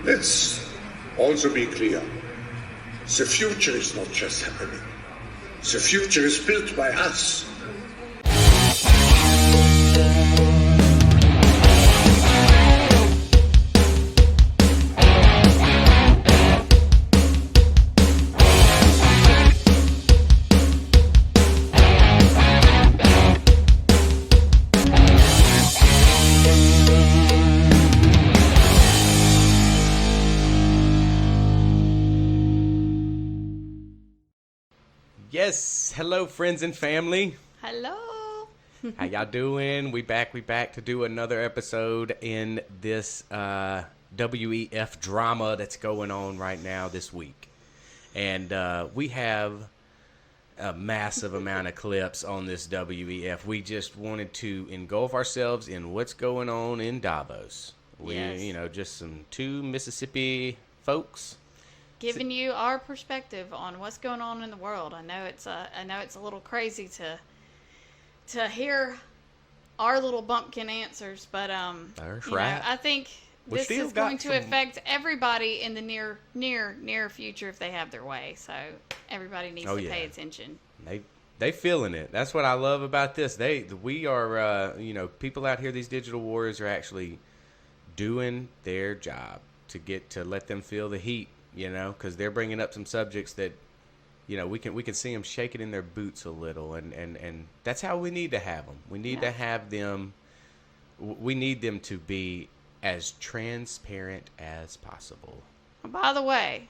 Let's also be clear. The future is not just happening. The future is built by us. Yes, hello friends and family. Hello. How y'all doing? We back to do another episode in this WEF drama that's going on right now this week. And we have a massive amount of clips on this WEF. We just wanted to engulf ourselves in what's going on in Davos. Just some two Mississippi folks. Giving you our perspective on what's going on in the world. I know it's a little crazy to hear our little bumpkin answers, but I think this is going to affect everybody in the near future if they have their way. So everybody needs to pay attention. They feeling it. That's what I love about this. We are people out here. These digital warriors are actually doing their job to let them feel the heat. Because they're bringing up some subjects that, we can see them shaking in their boots a little, and that's how we need to have them. We need to have them. We need them to be as transparent as possible. By the way,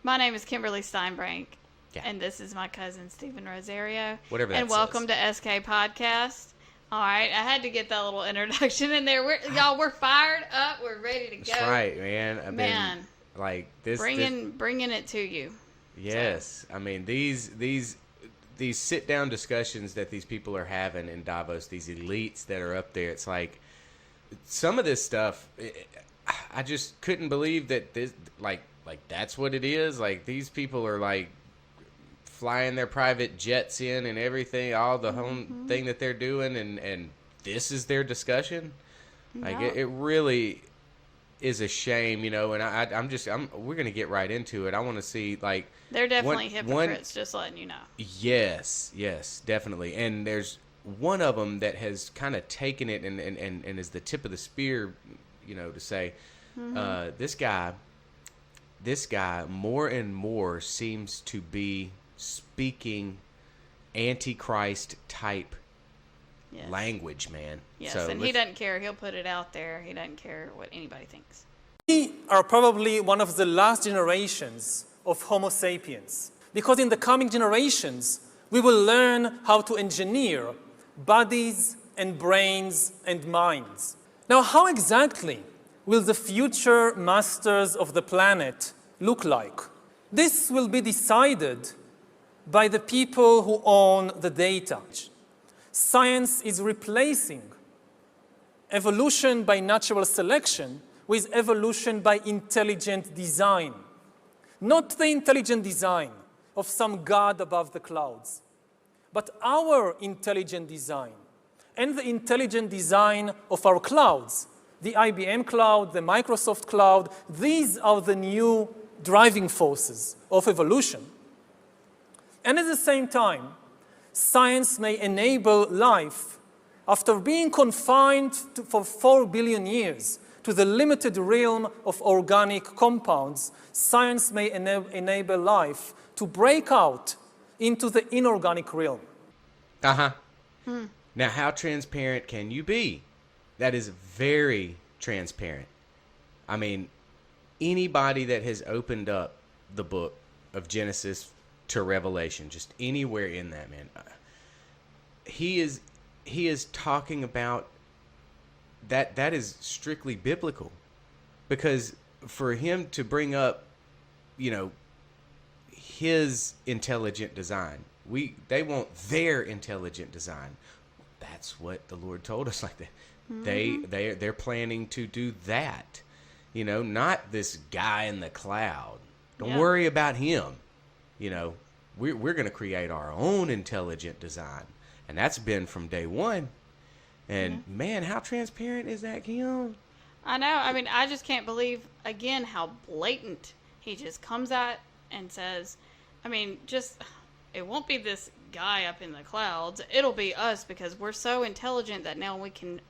my name is Kimberly Steinbrink, and this is my cousin Stephen Rosario. Whatever that And welcome to SK Podcast. All right, I had to get that little introduction in there. We're fired up. We're ready to go. That's right, man. Like this, bringing it to you. Yes, so. I mean these sit down discussions that these people are having in Davos, these elites that are up there. It's like some of this stuff. I just couldn't believe that this like that's what it is. Like these people are like flying their private jets in and everything, all the home thing that they're doing, and this is their discussion. Like it really is a shame, and we're gonna get right into it. I want to see they're definitely hypocrites, just letting you know. Yes, definitely. And there's one of them that has kind of taken it and is the tip of the spear, to say, this guy more and more seems to be speaking Antichrist type language, man. Yes, so and he doesn't care. He'll put it out there. He doesn't care what anybody thinks. We are probably one of the last generations of Homo sapiens, because in the coming generations, we will learn how to engineer bodies and brains and minds. Now, how exactly will the future masters of the planet look like? This will be decided by the people who own the data. Science is replacing evolution by natural selection with evolution by intelligent design. Not the intelligent design of some god above the clouds, but our intelligent design and the intelligent design of our clouds. The IBM cloud, the Microsoft cloud, these are the new driving forces of evolution. And at the same time, science may enable life, after being confined for 4 billion years to the limited realm of organic compounds, science may enable life to break out into the inorganic realm. Now, how transparent can you be? That is very transparent. I mean, anybody that has opened up the book of Genesis to Revelation, just anywhere in that, man, he is talking about that is strictly biblical, because for him to bring up his intelligent design, they want their intelligent design. That's what the Lord told us. Like that, they're planning to do that. Not this guy in the cloud. Don't worry about him. We're going to create our own intelligent design, and that's been from day one. And man, how transparent is that, Kim? I know. I mean, I just can't believe, again, how blatant he just comes out and says, I mean, just, it won't be this guy up in the clouds. It'll be us, because we're so intelligent that now we can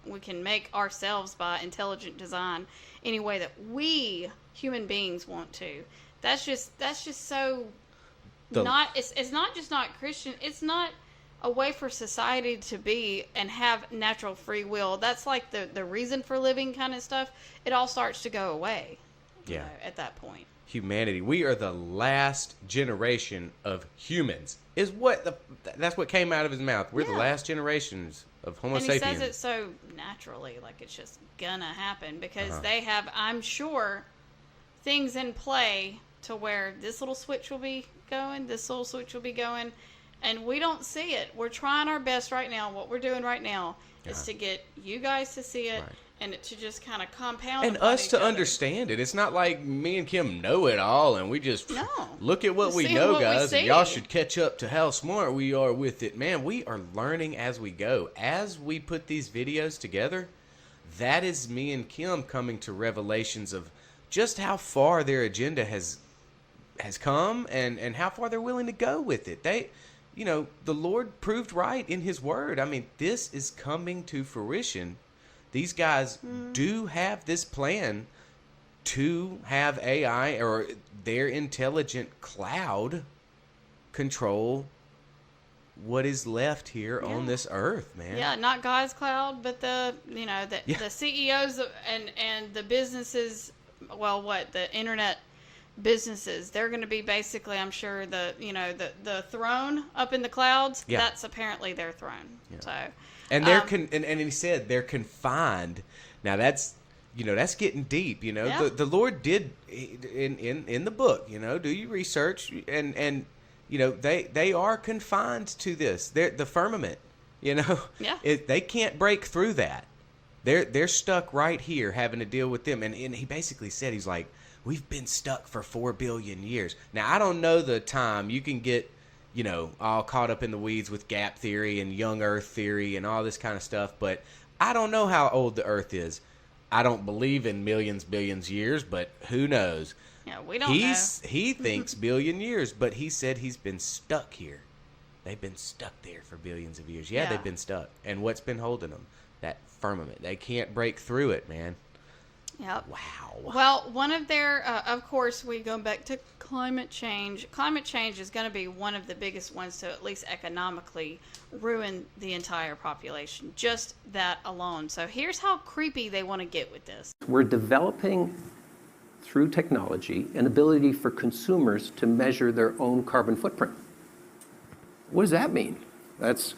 make ourselves by intelligent design any way that we human beings want to. That's just so it's not just not Christian. It's not a way for society to be and have natural free will. That's like the reason for living kind of stuff. It all starts to go away. Yeah. You know, at that point. Humanity. We are the last generation of humans. That's what came out of his mouth. We're the last generations of Homo sapiens. And he says it so naturally, like it's just gonna happen, because they have, I'm sure, things in play to where this little switch will be going, this little switch will be going, and we don't see it. We're trying our best right now. What we're doing right now is to get you guys to see it. Right. And it to just kind of compound and us to understand it. It's not like me and Kim know it all, and we just look at what we know, guys. And y'all should catch up to how smart we are with it. Man, we are learning as we go. As we put these videos together, that is me and Kim coming to revelations of just how far their agenda has come, and how far they're willing to go with it. The Lord proved right in His Word. I mean, this is coming to fruition. These guys do have this plan to have AI or their intelligent cloud control what is left here on this earth, man. Yeah, not God's cloud, but the CEOs and the businesses, the internet businesses, they're going to be basically, I'm sure, the throne up in the clouds. Yeah. That's apparently their throne. Yeah. So and they're and he said they're confined. Now that's getting deep. The Lord did in the book. Do your research, and they are confined to this. They're the firmament. They can't break through that. They're stuck right here, having to deal with them. And he basically said, he's like, we've been stuck for 4 billion years. Now I don't know the time. You can get all caught up in the weeds with gap theory and young Earth theory and all this kind of stuff. But I don't know how old the Earth is. I don't believe in millions, billions years, but who knows? Yeah, we don't know. He thinks billion years, but he said he's been stuck here. They've been stuck there for billions of years. Yeah, they've been stuck. And what's been holding them? That firmament. They can't break through it, man. Yep. Wow. Well, one of their, of course, we go back to climate change. Climate change is going to be one of the biggest ones to at least economically ruin the entire population. Just that alone. So here's how creepy they want to get with this. We're developing, through technology, an ability for consumers to measure their own carbon footprint. What does that mean? That's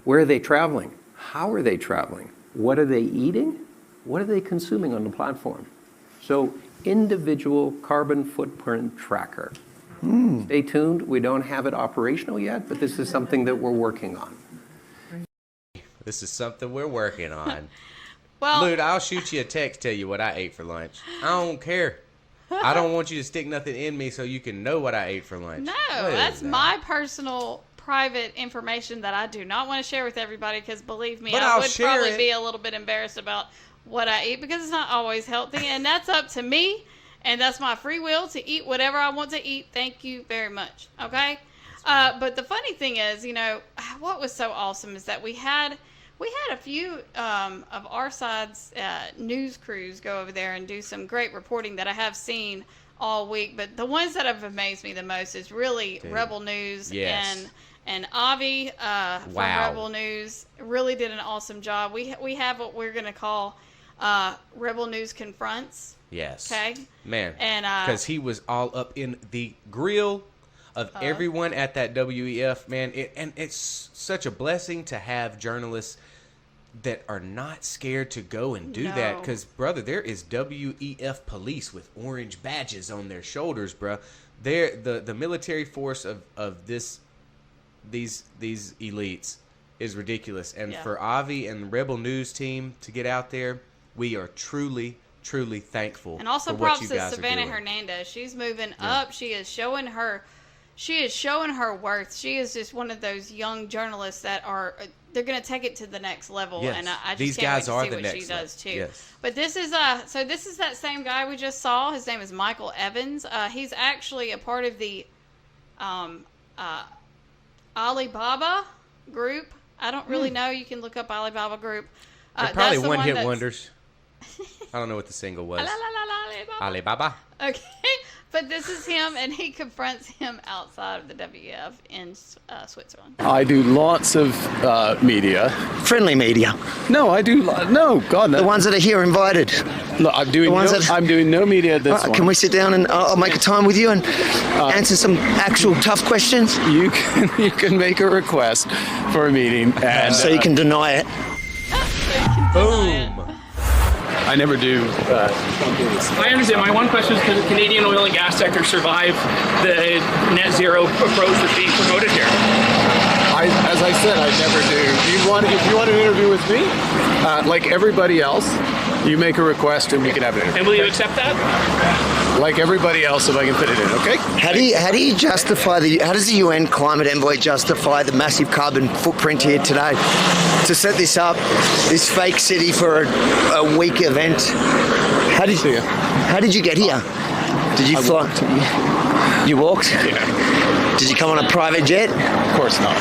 where are they traveling? How are they traveling? What are they eating? What are they consuming on the platform? So, individual carbon footprint tracker. Stay tuned. We don't have it operational yet, but this is something that we're working on. This is something we're working on. Well, Dude, I'll shoot you a text, tell you what I ate for lunch. I don't care. I don't want you to stick nothing in me so you can know what I ate for lunch. No, that's my personal private information that I do not want to share with everybody, because believe me, I would probably be a little bit embarrassed about what I eat, because it's not always healthy, and that's up to me, and that's my free will to eat whatever I want to eat. Thank you very much. Okay? But the funny thing is, what was so awesome is that we had a few of our side's news crews go over there and do some great reporting that I have seen all week. But the ones that have amazed me the most is really Rebel News. Yes. And Avi from Rebel News really did an awesome job. We have what we're going to call Rebel News Confronts. Yes. Okay. Man. And because he was all up in the grill of everyone at that WEF, man. And it's such a blessing to have journalists that are not scared to go and do that. Because, brother, there is WEF police with orange badges on their shoulders, bro. They're the military force of these elites is ridiculous. And for Avi and the Rebel News team to get out there, we are truly thankful. And also for props what you to guys Savannah are doing. Hernandez. She's moving up. She is showing her worth. She is just one of those young journalists that are they're gonna take it to the next level, Yes. and I just These can't guys wait are to see the what next she level. does too. Yes. But this is so this is that same guy we just saw. His name is Michael Evans. He's actually a part of the Alibaba group. I don't really know. You can look up Alibaba group. They're probably that's the one-hit that's- wonders. I don't know what the single was. La, la, la, la, Alibaba. Alibaba. Okay, but this is him, and he confronts him outside of the WEF in Switzerland. I do lots of media. Friendly media. No, I do. No, God, no. The ones that are here invited. Look, I'm doing the ones that- I'm doing no media at this one. Can we sit down and I'll make a time with you and answer some actual tough questions? You can make a request for a meeting, and So you can deny it. Boom. I never do. I understand. My one question is, can the Canadian oil and gas sector survive the net zero approach that's being promoted here? As I said, I never do. If you want an interview with me, like everybody else, you make a request and we can have an interview. And will you accept that? Like everybody else, if I can fit it in, okay? How do you justify how does the UN climate envoy justify the massive carbon footprint here today to set this up, this fake city for a week event? How did you get here? Did you fly? You walked? Yeah. Did you come on a private jet? Of course not.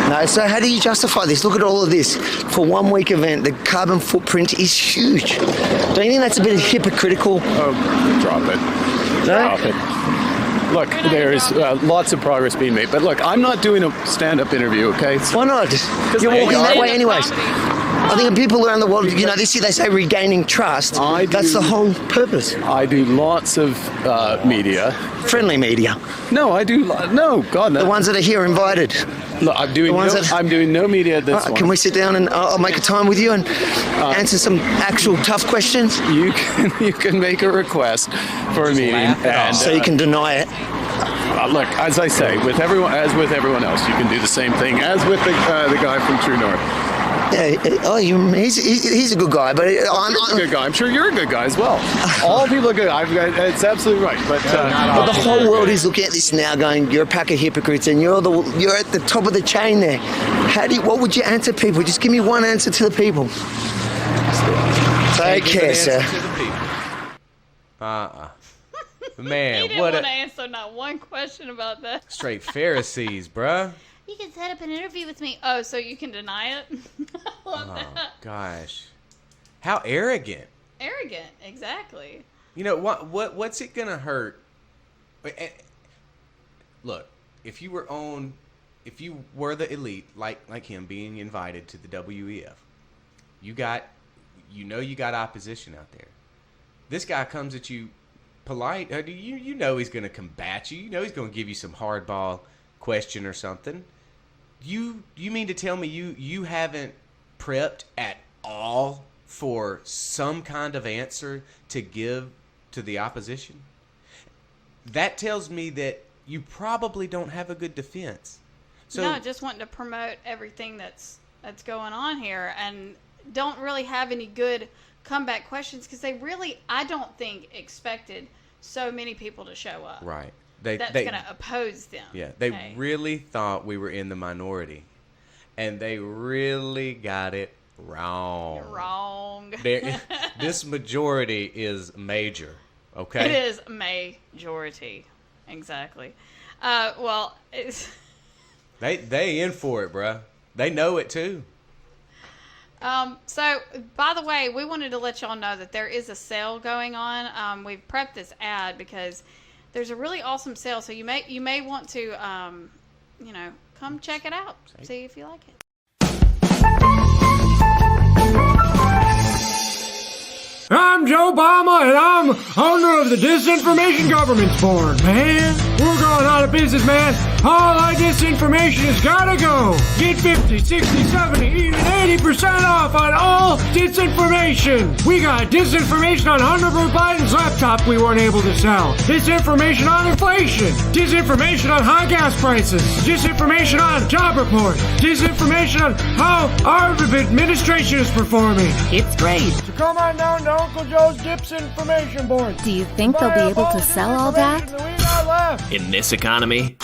No, so how do you justify this? Look at all of this. For 1 week event, the carbon footprint is huge. Don't you think that's a bit hypocritical? Oh, drop it. No? Drop it. Look, there's lots of progress being made. But look, I'm not doing a stand-up interview, okay? Why not? You're walking that way anyways. I think people around the world, they say regaining trust. That's the whole purpose. I do lots of media. Friendly media. No, I do. No, God, no. The ones that are here invited. Look, I'm doing no media at this one. Can we sit down and I'll make a time with you and answer some actual tough questions? You can make a request for a meeting, and So you can deny it. look, as I say, with everyone else, you can do the same thing as with the guy from True North. Yeah, he's a good guy, but He's a good guy. I'm sure you're a good guy as well. All people are good. It's absolutely right. But the whole world is looking at this now, going, "You're a pack of hypocrites, and you're at the top of the chain there." What would you answer people? Just give me one answer to the people. Okay, sir. Man, He didn't what want to a answer not one question about that. straight Pharisees, bruh. You can set up an interview with me. Oh, so you can deny it? I love Oh that. gosh, how arrogant. Arrogant, exactly. You know what's it gonna hurt? Look, if you were the elite, like him being invited to the WEF, you got opposition out there. This guy comes at you polite. You know he's gonna combat you. You know he's gonna give you some hardball question or something. You mean to tell me you haven't prepped at all for some kind of answer to give to the opposition? That tells me that you probably don't have a good defense. So No, just wanting to promote everything that's going on here, and don't really have any good comeback questions because they really, I don't think, expected so many people to show up. right. That's going to oppose them. Yeah, they Okay. really thought we were in the minority, and they really got it wrong. You're wrong. This majority is major, okay? It is majority. Exactly. Well, it's... They in for it, bruh. They know it too. So, by the way, we wanted to let y'all know that there is a sale going on. We've prepped this ad because there's a really awesome sale. So you may want to, come check it out. See if you like it. I'm Joe Obama, and I'm owner of the Disinformation Government's Board, man. We're going out of business, man. All our disinformation has gotta go. Get 50, 60, 70, even 80% off on all disinformation. We got disinformation on Hunter Biden's laptop we weren't able to sell. Disinformation on inflation. Disinformation on high gas prices. Disinformation on job reports. Disinformation on how our administration is performing. It's great. So come on down to Uncle Joe's Disinformation Board. Do you think they'll be able to sell all that? In this economy?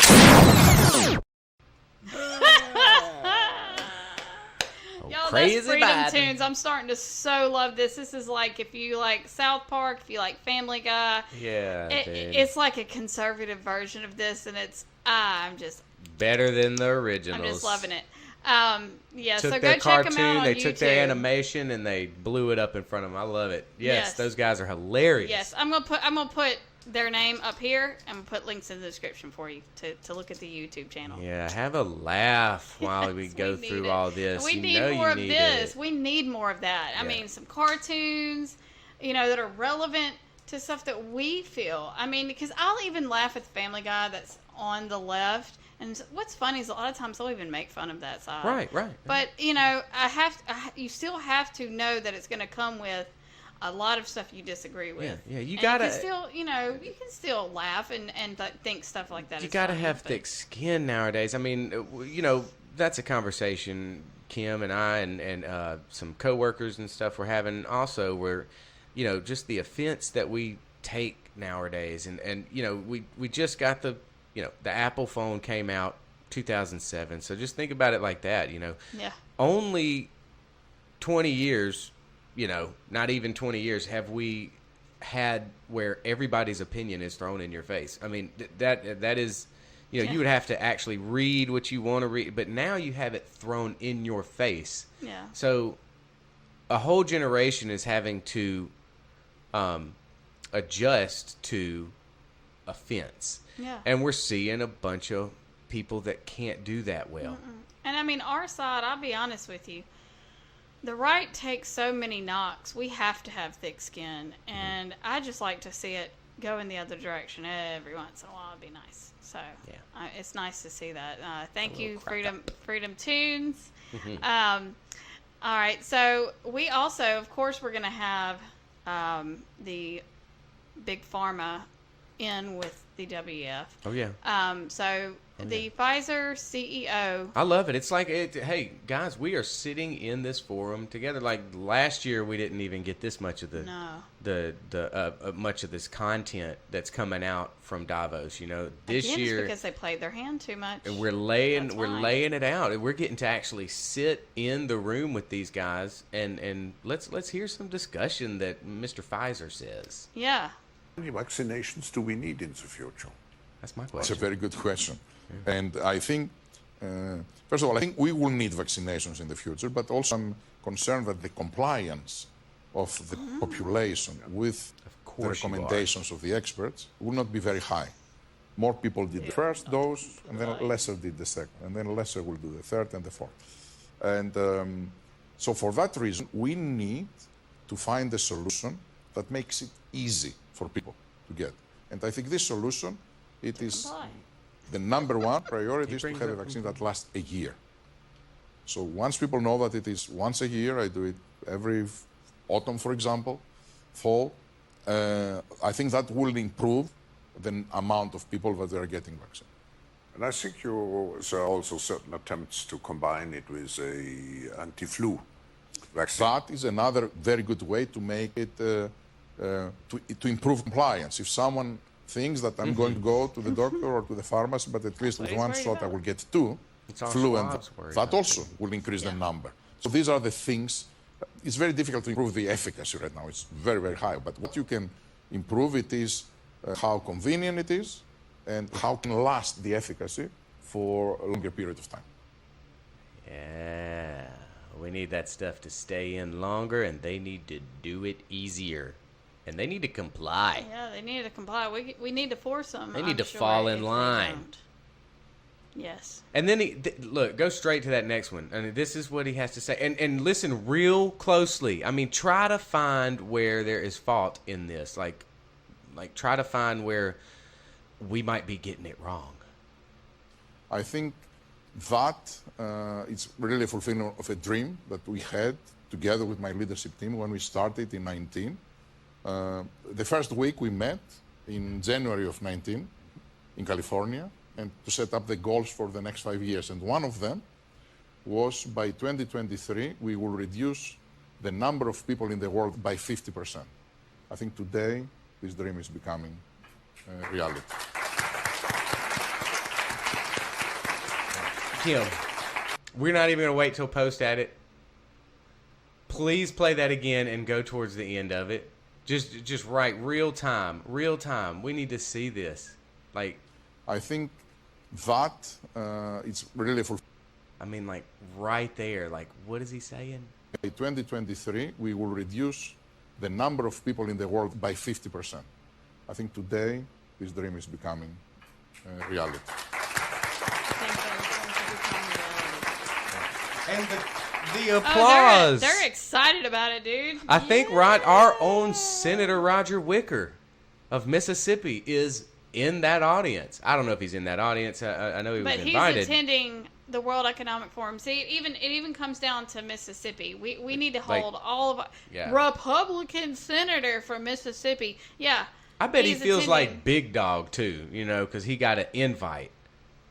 crazy that's Freedom bad. Tunes. I'm starting to so love this. This is like if you like South Park, if you like Family Guy. Yeah, it's like a conservative version of this, and I'm just better than the originals. I'm just loving it. Yeah, Took so their go check cartoon, them out on they YouTube. took their animation, and they blew it up in front of them. I love it. Yes, those guys are hilarious. Yes, I'm gonna put their name up here. I'm gonna put links in the description for you to look at the YouTube channel. Yeah, have a laugh while we go through all this. We need more of this. We need more of that. I mean, some cartoons, that are relevant to stuff that we feel. I mean, because I'll even laugh at the Family Guy that's on the left. And what's funny is a lot of times they'll even make fun of that side. Right. But, you still have to know that it's going to come with a lot of stuff you disagree with. Yeah, you got to... You can still laugh and think stuff like that. You got to have thick skin nowadays. I mean, that's a conversation Kim and I and some coworkers and stuff we're having also where, just the offense that we take nowadays. And we just got the Apple phone came out 2007. So just think about it like that, Yeah. Only 20 years, not even 20 years have we had where everybody's opinion is thrown in your face. I mean, that is, you would have to actually read what you want to read, but now you have it thrown in your face. Yeah. So a whole generation is having to adjust to offense. Yeah. And we're seeing a bunch of people that can't do that well. And I mean, our side, I'll be honest with you, the right takes so many knocks. We have to have thick skin. And I just like to see it go in the other direction every once in a while. It'd be nice. So it's nice to see that. Thank you, Freedom Tunes. All right. So we also, of course, we're going to have the Big Pharma in with the WEF. Oh, yeah. So the Pfizer CEO. I love it. It's like, hey, guys, we are sitting in this forum together. Like last year, we didn't even get this much of much of this content that's coming out from Davos. This year, because they played their hand too much. And we're laying it out, and we're getting to actually sit in the room with these guys, and let's hear some discussion that Mr. Pfizer says. Yeah. How many vaccinations do we need in the future? That's my question. It's a very good question. And I think, first of all, I think we will need vaccinations in the future, but also I'm concerned that the compliance of the population with the recommendations of the experts will not be very high. More people did the first dose, and then lesser did the second, and then lesser will do the third and the fourth. And so for that reason, we need to find a solution that makes it easy for people to get. And I think this solution, it is the number one priority is to have a vaccine that lasts a year. So once people know that it is once a year, I do it every autumn, for example, fall, I think that will improve the amount of people that are getting vaccinated. And I think there are also certain attempts to combine it with a anti-flu vaccine. That is another very good way to make it, to improve compliance. If someone thinks that I'm going to go to the doctor or to the pharmacy, but at least with one shot I will get two, flu, and that also will increase the number. So these are the things. It's very difficult to improve the efficacy right now. It's very, very high. But what you can improve it is how convenient it is and how can last the efficacy for a longer period of time. Yeah, we need that stuff to stay in longer, and they need to do it easier. And they need to comply. Yeah, they need to comply. We need to force them. They need to fall in line. Yes. And then look, go straight to that next one. I mean, this is what he has to say. And listen real closely. I mean, try to find where there is fault in this. Like try to find where we might be getting it wrong. I think that it's really a fulfillment of a dream that we had together with my leadership team when we started in 19. The first week we met in January of 19 in California and to set up the goals for the next 5 years. And one of them was by 2023, we will reduce the number of people in the world by 50%. I think today this dream is becoming reality. Kim, we're not even going to wait till post at it. Please play that again and go towards the end of it. Just right, real time. We need to see this. Like, I think that it's really for. I mean, like right there. Like, what is he saying? By 2023, we will reduce the number of people in the world by 50%. I think today this dream is becoming reality. And the applause. They're excited about it, dude. I think our own Senator Roger Wicker of Mississippi is in that audience. I don't know if he's in that audience. I know he was invited. But he's attending the World Economic Forum. See, it even comes down to Mississippi. We need to hold all of Republican senator from Mississippi. Yeah. I bet he feels like big dog too, because he got an invite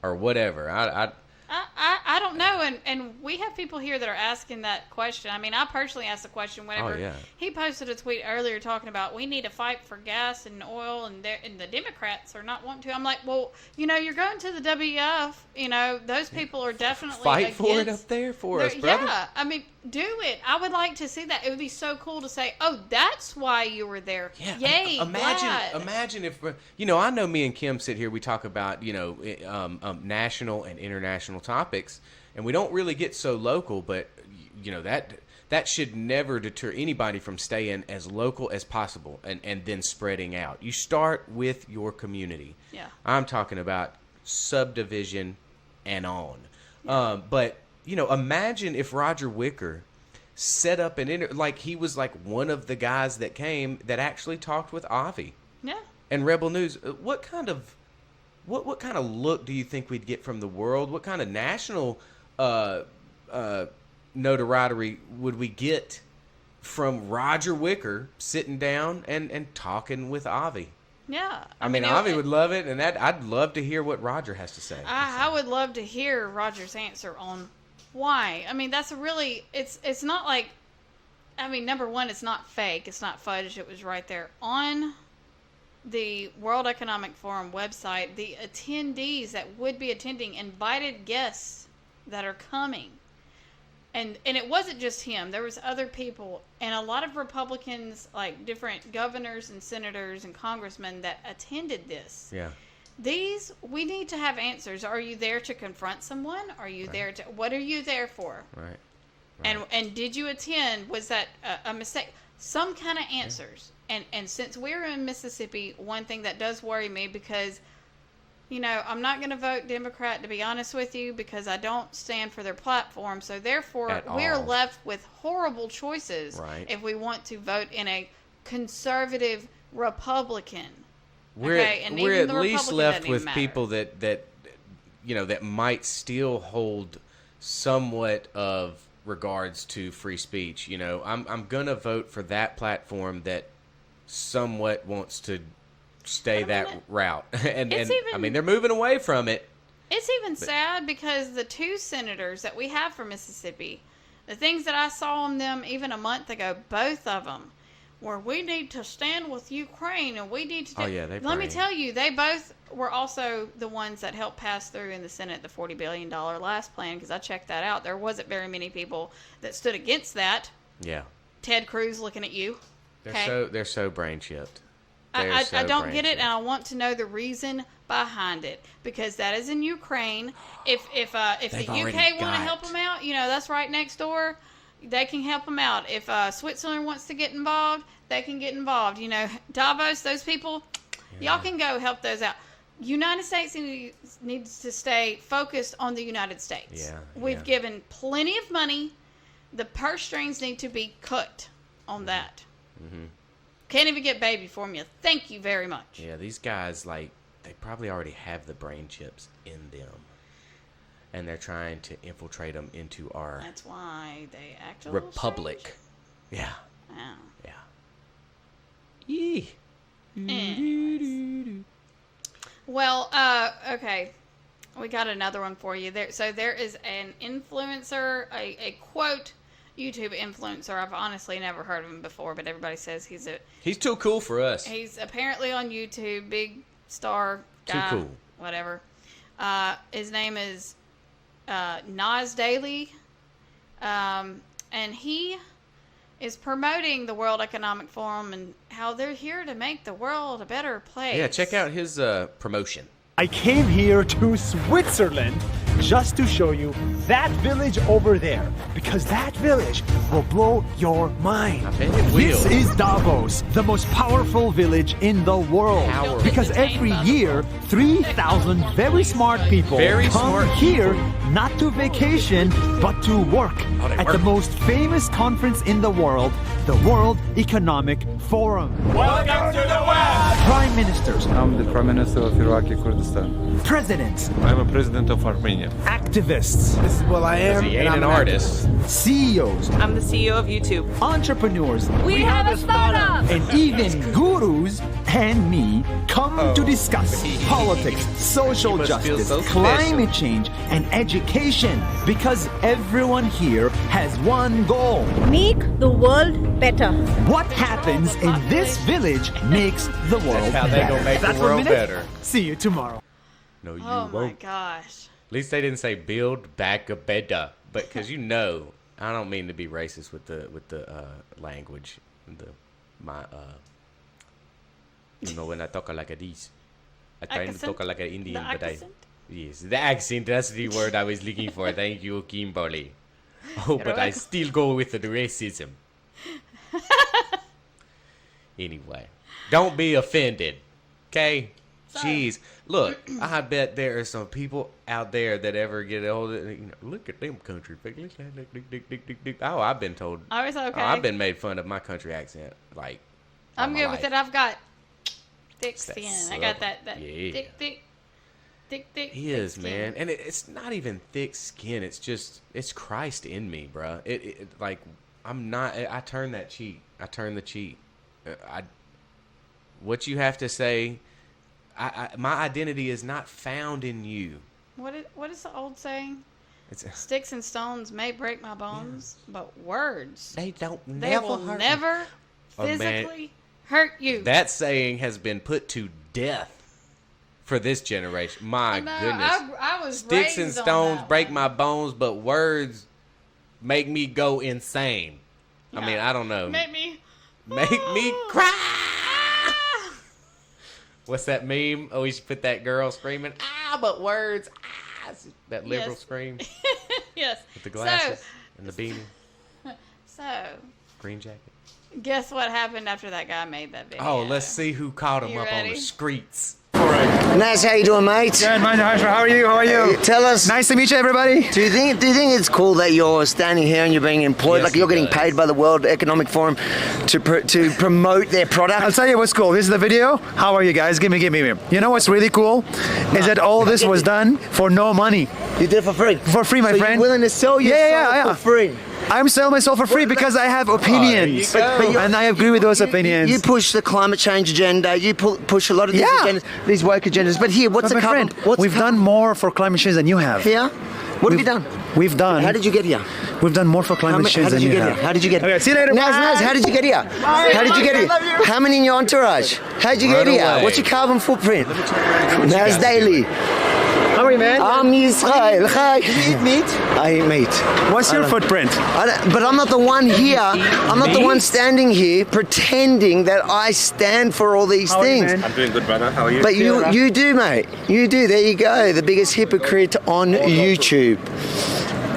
or whatever. I don't know, and we have people here that are asking that question. I mean, I personally asked the question whenever he posted a tweet earlier talking about we need to fight for gas and oil, and the Democrats are not wanting to. I'm like, well, you're going to the WEF. Those people are definitely fight for it up there for us, brother. Yeah, I mean, do it. I would like to see that. It would be so cool to say, oh, that's why you were there. Yeah, yay! Imagine if I know me and Kim sit here. We talk about national and international topics, and we don't really get so local, but that should never deter anybody from staying as local as possible and then spreading out. You start with your community. Yeah. I'm talking about subdivision and on. Yeah. But imagine if Roger Wicker set up like he was like one of the guys that came that actually talked with Avi. Yeah. And Rebel News. What kind of look do you think we'd get from the world? What kind of national notoriety would we get from Roger Wicker sitting down and talking with Avi? Yeah. I mean Avi would love it, and I'd love to hear what Roger has to say. I would love to hear Roger's answer on why. I mean, that's it's not like, I mean, number one, it's not fake. It's not fudge. It was right there on the World Economic Forum website. The attendees that would be attending, invited guests that are coming. And it wasn't just him. There was other people, and a lot of Republicans, like different governors and senators and congressmen that attended this. Yeah. We need to have answers. Are you there to confront someone? Are you there to, what are you there for? Right. And did you attend? Was that a mistake? Some kind of answers. Yeah. And since we're in Mississippi, one thing that does worry me, because I'm not going to vote Democrat, to be honest with you, because I don't stand for their platform. So therefore, we're left with horrible choices if we want to vote in a conservative Republican. We're at least left with people that might still hold somewhat of regards to free speech. I'm going to vote for that platform that somewhat wants to stay that route. and I mean, they're moving away from it. It's even sad because the two senators that we have from Mississippi, the things that I saw on them even a month ago, both of them, where we need to stand with Ukraine and we need to. Let me tell you, they both were also the ones that helped pass through in the Senate the $40 billion last plan, because I checked that out. There wasn't very many people that stood against that. Yeah. Ted Cruz looking at you. They're so brain chipped. I don't get it, and I want to know the reason behind it, because that is in Ukraine. If the UK want to help them out, that's right next door. They can help them out. If Switzerland wants to get involved, they can get involved. Davos, those people, y'all can go help those out. United States needs to stay focused on the United States. We've given plenty of money. The purse strings need to be cut on that. Mm-hmm. Can't even get baby formula. Thank you very much. Yeah, these guys, they probably already have the brain chips in them. And they're trying to infiltrate them into our... That's why they act a little republic. strange. Yeah. Oh. Yeah. Yee. Anyways. Well, okay. We got another one for you. There is an influencer, a quote YouTube influencer. I've honestly never heard of him before, but everybody says he's too cool for us. He's apparently on YouTube, big star guy. Too cool. Whatever. His name is Nas Daily, and he is promoting the World Economic Forum and how they're here to make the world a better place. Yeah, check out his promotion. I came here to Switzerland just to show you that village over there, because that village will blow your mind. This is Davos, the most powerful village in the world. Because every year, 3,000 very smart people come here not to vacation, but to work at the most famous conference in the world, the World Economic Forum. Welcome to the West! Prime ministers. I'm the Prime Minister of Iraqi Kurdistan. Presidents. I'm a president of Armenia. Activists. This is what I am. He ain't an artist. CEOs. I'm the CEO of YouTube. Entrepreneurs. We have a startup! And even gurus and me come to discuss politics, social justice, climate change, and education. Because everyone here has one goal. Make the world better. What happens in this village makes the world That's how they gonna make the world better. See you tomorrow. No, you Oh won't. my gosh. At least they didn't say build back a better, but because I don't mean to be racist with the language, when I talk like this, I try to talk like an Indian, yes, the accent. That's the word I was looking for. Thank you, Kimberly. Oh, but I still go with the racism. Anyway, don't be offended, okay? Jeez, look, I bet there are some people out there that ever get older. Look at them country people. Oh, I've been told. I was okay. Oh, I've been made fun of my country accent. Like, I'm good with it. I've got thick It's that skin. I got that yeah. thick. He is, man, and it's not even thick skin. It's just Christ in me, bro. It like I'm not. I turn that cheek. I turn the cheek. What you have to say. My identity is not found in you. What is the old saying? It's Sticks and stones may break my bones, but words they will hurt never me. physically hurt you. That saying has been put to death for this generation. My goodness. I was Sticks and raised on stones that break one. my bones, but words make me go insane. Yeah. I mean, I don't know. Make me cry. What's that meme? Oh, you should put that girl screaming, but words, that liberal Yes. scream. Yes. With the glasses and the beanie. So, Green jacket. guess what happened after that guy made that video? Oh, let's see who caught him You up on ready? the streets. Naz, how you doing, mate? Good, mate. How are you? How are you? Tell us. Nice to meet you, everybody. Do you think it's cool that you're standing here and you're being employed, Yes, like you're he getting does. paid by the World Economic Forum to promote their product? I'll tell you what's cool. This is the video. How are you guys? Give me. You know what's really cool is that all this was done for no money. You did it for free. For free, my So friend. You're willing to sell yourself Yeah. for free. I'm selling myself for free because I have opinions, and I agree with those opinions. You push the climate change agenda. You push a lot of these agendas, these woke agendas. But here, what's But the my carbon? friend, we've done more for climate change than you have. Here? What have you done? We've done. How did you get here? We've done more for climate change How than did you you get have. here? How did you get here? Okay, see you later. Naz, how did you get here? How did you get here? How many in your entourage? How did you get Run here? away. What's your carbon footprint? you Naz got. Daily. How are you, man? I'm Israel. Hi. Do you eat meat? I eat meat. What's your footprint? But I'm not the one here. I'm not the one standing here pretending that I stand for all these How are you, things. man? I'm doing good, brother. How are you? But you do, mate. You do. There you go. The biggest hypocrite on YouTube.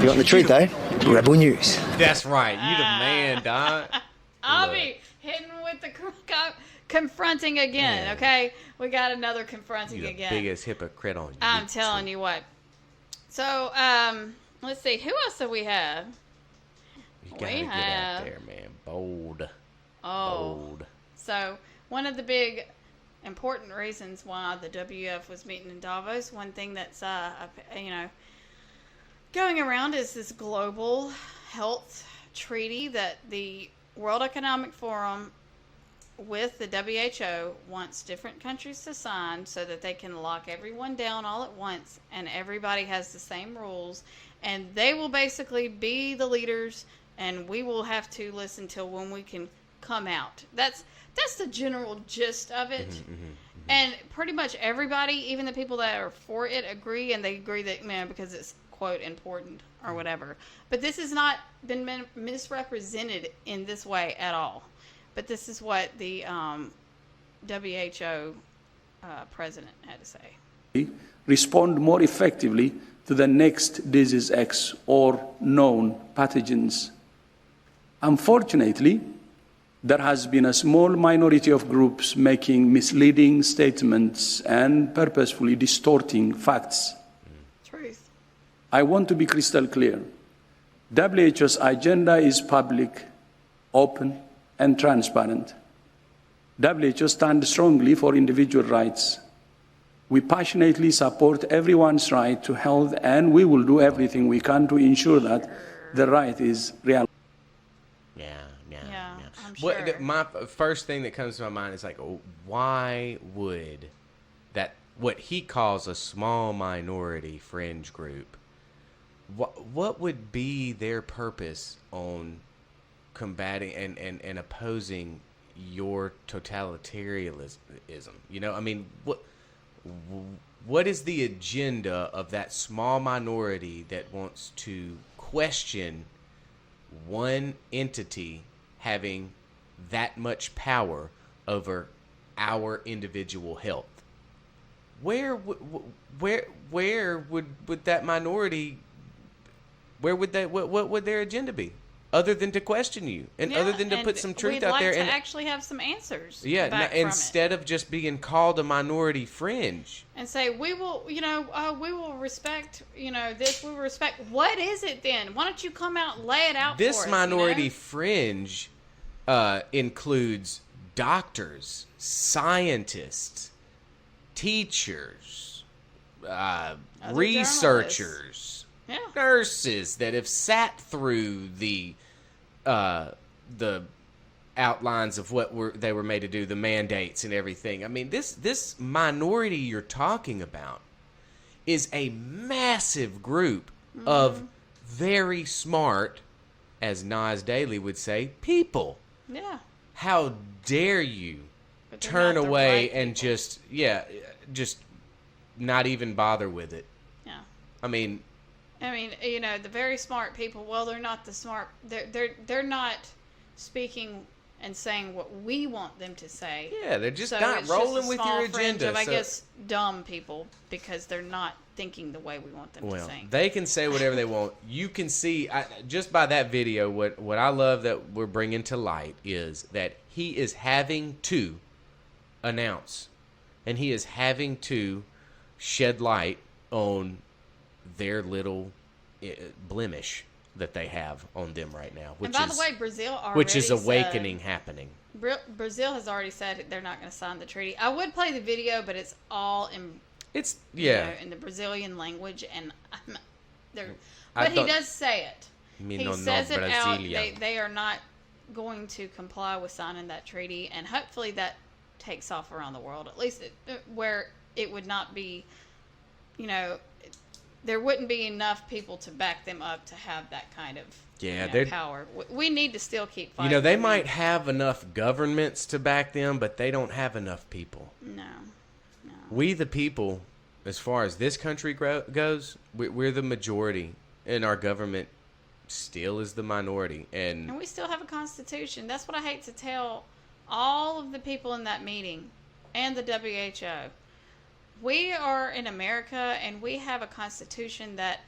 You got the truth, though. Rebel News. That's right. You the man, Don. I'll Look. be hitting with the confronting again, Yeah. okay? We got another confronting You the again. biggest hypocrite on YouTube. I'm telling you what. So, let's see. Who else do we have? You gotta we get have- out there, man. Bold. Oh. Bold. So, one of the big important reasons why the WEF was meeting in Davos, one thing that's, going around is this global health treaty that the World Economic Forum with the WHO wants different countries to sign so that they can lock everyone down all at once and everybody has the same rules and they will basically be the leaders and we will have to listen till when we can come out. That's the general gist of it. And pretty much everybody, even the people that are for it, agree, and they agree that, man, because it's quote important or whatever. But this has not been misrepresented in this way at all. But this is what the WHO president had to say. Respond more effectively to the next disease X or known pathogens. Unfortunately, there has been a small minority of groups making misleading statements and purposefully distorting facts. Truth. I want to be crystal clear. WHO's agenda is public, open, and transparent. WHO stands strongly for individual rights. We passionately support everyone's right to health, and we will do everything we can to ensure that the right is real. Sure. My first thing that comes to my mind is like, why would that, what he calls a small minority fringe group, what would be their purpose on combating and opposing your totalitarianism? You know, I mean, what is the agenda of that small minority that wants to question one entity having that much power over our individual health? Where would that minority, what would their agenda be, other than to question you and other than to put some truth out there and and actually have some answers? Instead of just being called a minority fringe and say we will respect this, we will respect. What is it then? Why don't you come out and lay it out for us? This minority fringe includes doctors, scientists, teachers, researchers, nurses that have sat through the outlines of what they were made to do, the mandates and everything. I mean, this minority you're talking about is a massive group of very smart, as Nas Daily would say, people. Yeah. How dare you turn away and just not even bother with it? Yeah. I mean, the very smart people. Well, they're not the smart. They're not speaking and saying what we want them to say. Yeah, they're just not rolling with your agenda. I guess dumb people, because they're not thinking the way we want them to think. They can say whatever they want. You can see just by that video. What I love that we're bringing to light is that he is having to announce, and he is having to shed light on their little blemish that they have on them right now. And by the way, Brazil already which is awakening happening. Brazil has already said they're not going to sign the treaty. I would play the video, but it's all in in the Brazilian language, and he does say it. He says it out. They are not going to comply with signing that treaty, and hopefully that takes off around the world, at least where it would not be, there wouldn't be enough people to back them up to have that kind of power. We need to still keep fighting. They might have enough governments to back them, but they don't have enough people. No. We the people, as far as this country goes, we're the majority, and our government still is the minority. And we still have a constitution. That's what I hate to tell all of the people in that meeting and the WHO. We are in America, and we have a constitution that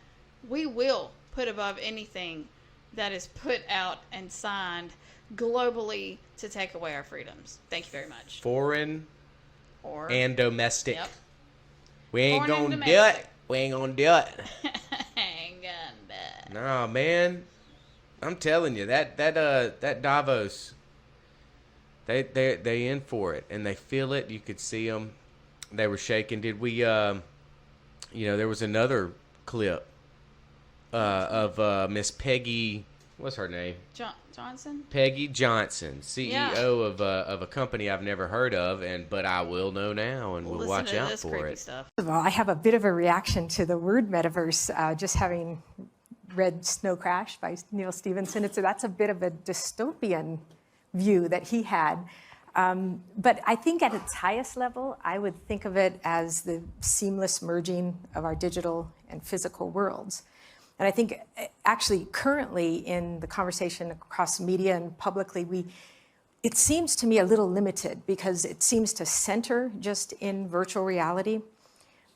we will put above anything that is put out and signed globally to take away our freedoms. Thank you very much. Foreign and domestic. Yep. We ain't gonna do it. We ain't gonna do it. Ain't gonna do it. No, man. I'm telling you, that Davos, they in for it, and they feel it. You could see them. They were shaking. Did we, there was another clip of Miss Peggy, what's her name? Johnson? Peggy Johnson, CEO of a company I've never heard of, but I will know now, and we'll watch out for it. First of all, I have a bit of a reaction to the word metaverse, just having read Snow Crash by Neil Stephenson. That's a bit of a dystopian view that he had. But I think at its highest level, I would think of it as the seamless merging of our digital and physical worlds. And I think actually currently in the conversation across media and publicly, it seems to me a little limited because it seems to center just in virtual reality.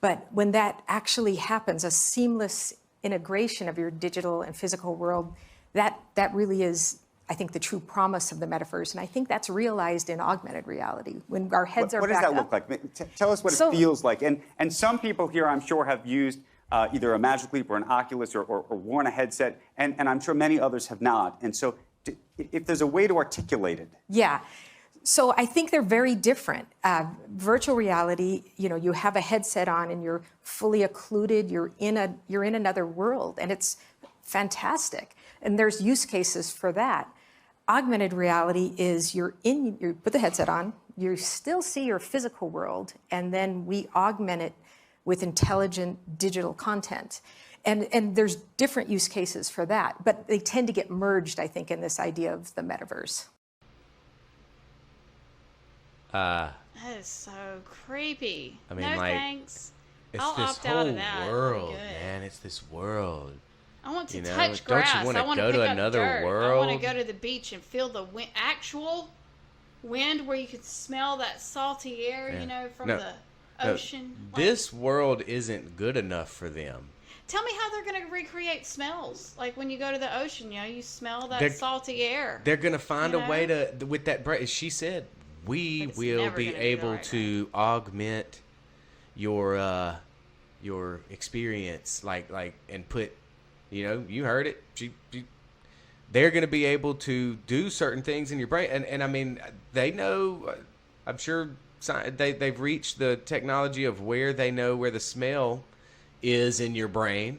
But when that actually happens, a seamless integration of your digital and physical world, that really is, I think, the true promise of the metaverse. And I think that's realized in augmented reality when our heads are back up. What does that look like? Tell us what it feels like. And some people here, I'm sure, have used either a Magic Leap or an Oculus or worn a headset, and I'm sure many others have not. And so if there's a way to articulate it. Yeah. So I think they're very different. Virtual reality, you have a headset on and you're fully occluded, you're in another world, and it's fantastic. And there's use cases for that. Augmented reality is you put the headset on, you still see your physical world, and then we augment it with intelligent digital content. And there's different use cases for that, but they tend to get merged, I think, in this idea of the metaverse. That is so creepy. I mean, no like, thanks. It's I'll this opt out of that. whole world, man. It's this world. I want to You know, touch don't you grass. wanna I want go to to pick another up dirt. world? I want to go to the beach and feel the actual wind where you can smell that salty air, from the ocean. This world isn't good enough for them. Tell me how they're going to recreate smells. Like when you go to the ocean, you smell that salty air. They're going to find a way to, with that, she said, we will be able to augment your experience, and put, you heard it. They're going to be able to do certain things in your brain. And I mean, they know, I'm sure they've reached the technology of where they know where the smell is in your brain.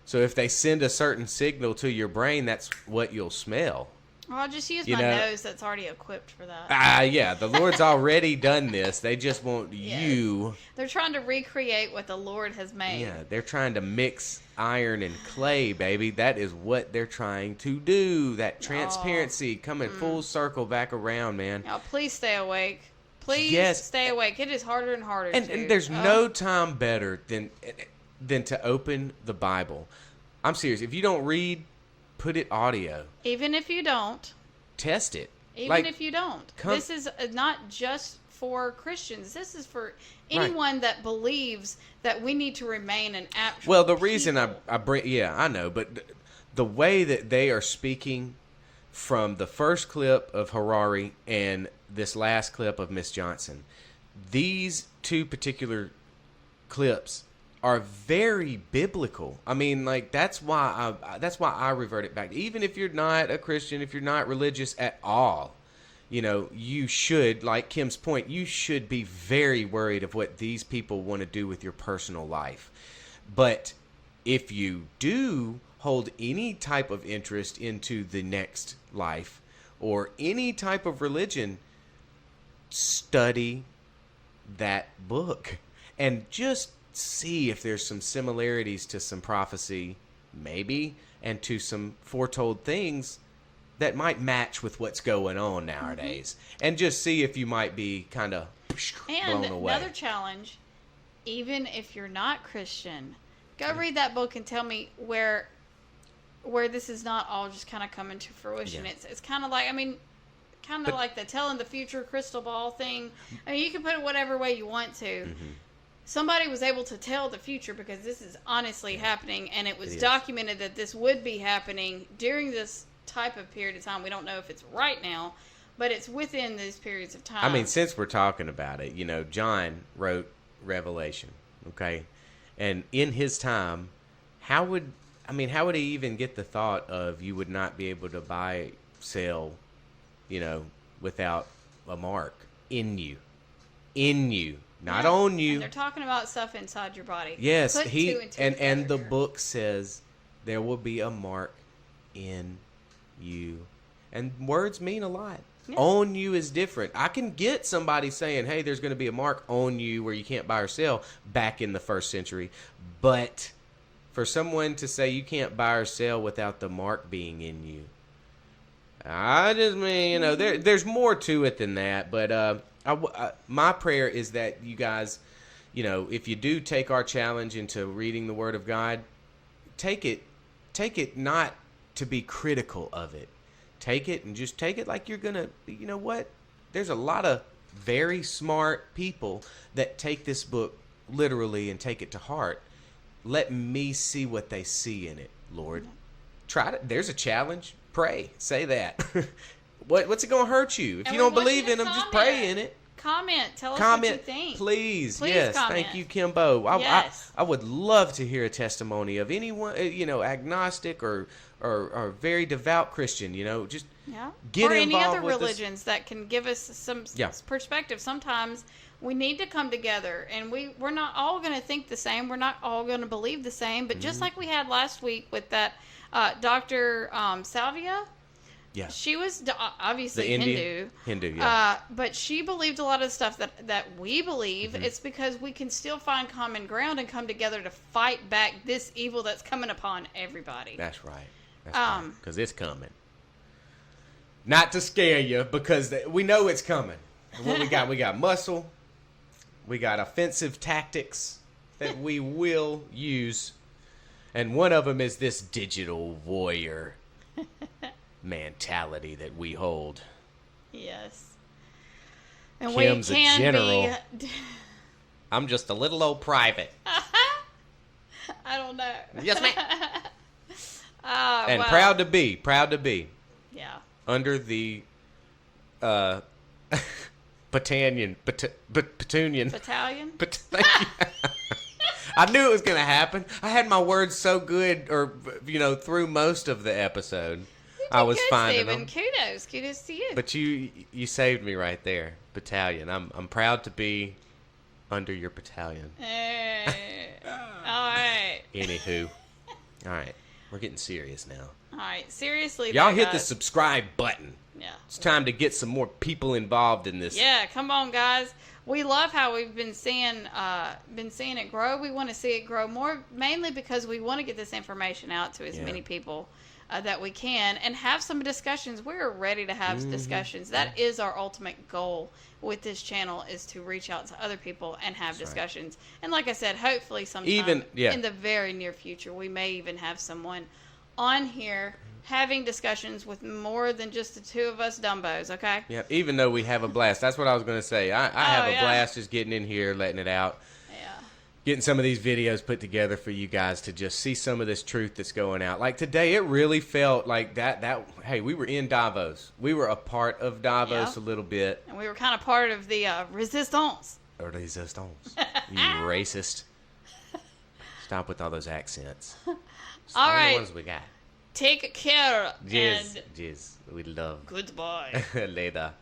So if they send a certain signal to your brain, that's what you'll smell. Well, I'll just use my nose that's already equipped for that. Yeah, the Lord's already done this. They just want you. They're trying to recreate what the Lord has made. Yeah, they're trying to mix iron and clay, baby. That is what they're trying to do. That transparency coming full circle back around, man. Now, please stay awake. Please stay awake. It is harder and harder to. And there's no time better than to open the Bible. I'm serious. If you don't read, put it audio. Even if you don't. Test it. Even if you don't. This is not just for Christians. This is for anyone that believes that we need to remain an actual Well, the reason I bring... Yeah, I know. But the way that they are speaking from the first clip of Harari and this last clip of Miss Johnson, these two particular clips are very biblical. I mean, that's why I revert it back. Even if you're not a Christian, if you're not religious at all, you should, like Kim's point, you should be very worried of what these people want to do with your personal life. But if you do hold any type of interest into the next life or any type of religion, study that book and just see if there's some similarities to some prophecy, maybe, and to some foretold things that might match with what's going on nowadays. And just see if you might be kind of blown away. And another challenge, even if you're not Christian, go read that book and tell me where this is not all just kind of coming to fruition. Yeah. It's kind of like, like the telling the future crystal ball thing. I mean, you can put it whatever way you want to. Mm-hmm. Somebody was able to tell the future because this is honestly happening, and it was documented that this would be happening during this type of period of time. We don't know if it's right now, but it's within these periods of time. I mean, since we're talking about it, John wrote Revelation, okay? And in his time, how would he even get the thought of you would not be able to buy, sell, without a mark in you? Not on you. And they're talking about stuff inside your body. Yes, and the book says there will be a mark in you. And words mean a lot. Yeah. On you is different. I can get somebody saying, hey, there's going to be a mark on you where you can't buy or sell back in the first century. But for someone to say you can't buy or sell without the mark being in you, I just mean, there's more to it than that. But my prayer is that you guys, if you do take our challenge into reading the Word of God, take it take it not to be critical of it. Take it and just take it like you're gonna, you know what? There's a lot of very smart people that take this book literally and take it to heart. Let me see what they see in it, Lord. Try to. There's a challenge. Pray. Say that. What's it gonna hurt you? If you don't believe in them, just pray in it. Comment. Tell us what you think. Please. Yes. Comment. Thank you, Kimbo. Yes. I would love to hear a testimony of anyone, agnostic or very devout Christian. Just get or involved any other with religions that can give us some perspective. Sometimes we need to come together, and we're not all going to think the same. We're not all going to believe the same. But just like we had last week with that Dr. Salvia. Yeah. She was obviously Hindu, yeah. But she believed a lot of stuff that we believe. Mm-hmm. It's because we can still find common ground and come together to fight back this evil that's coming upon everybody. That's right. Because it's coming. Not to scare you, because we know it's coming. And what we got? We got muscle. We got offensive tactics that we will use. And one of them is this digital warrior mentality that we hold. Yes. And Kim's we can a general. be... I'm just a little old private. I don't know. Yes, ma'am. And proud to be. Yeah. Under the Petunian. Battalion? Thank you. I knew it was going to happen. I had my words so good, through most of the episode. I was finding them. Kudos to you. But you saved me right there, battalion. I'm proud to be under your battalion. All right. Anywho, all right, we're getting serious now. All right, seriously. Y'all hit the subscribe button. Yeah. It's time to get some more people involved in this. Yeah, come on, guys. We love how we've been seeing it grow. We want to see it grow more, mainly because we want to get this information out to as many people that we can and have some discussions. We're ready to have discussions. That is our ultimate goal with this channel, is to reach out to other people and have discussions. Right. And like I said, hopefully sometime in the very near future, we may even have someone on here having discussions with more than just the two of us dumbos, okay? Yeah, even though we have a blast. That's what I was going to say. I have a blast just getting in here, letting it out. Getting some of these videos put together for you guys to just see some of this truth that's going out. Like today, it really felt like hey, we were in Davos. We were a part of Davos a little bit. And we were kind of part of the resistance. Resistance. You racist. Stop with all those accents. All right. The ones we got. Take care. Yes, we love. Goodbye. Later.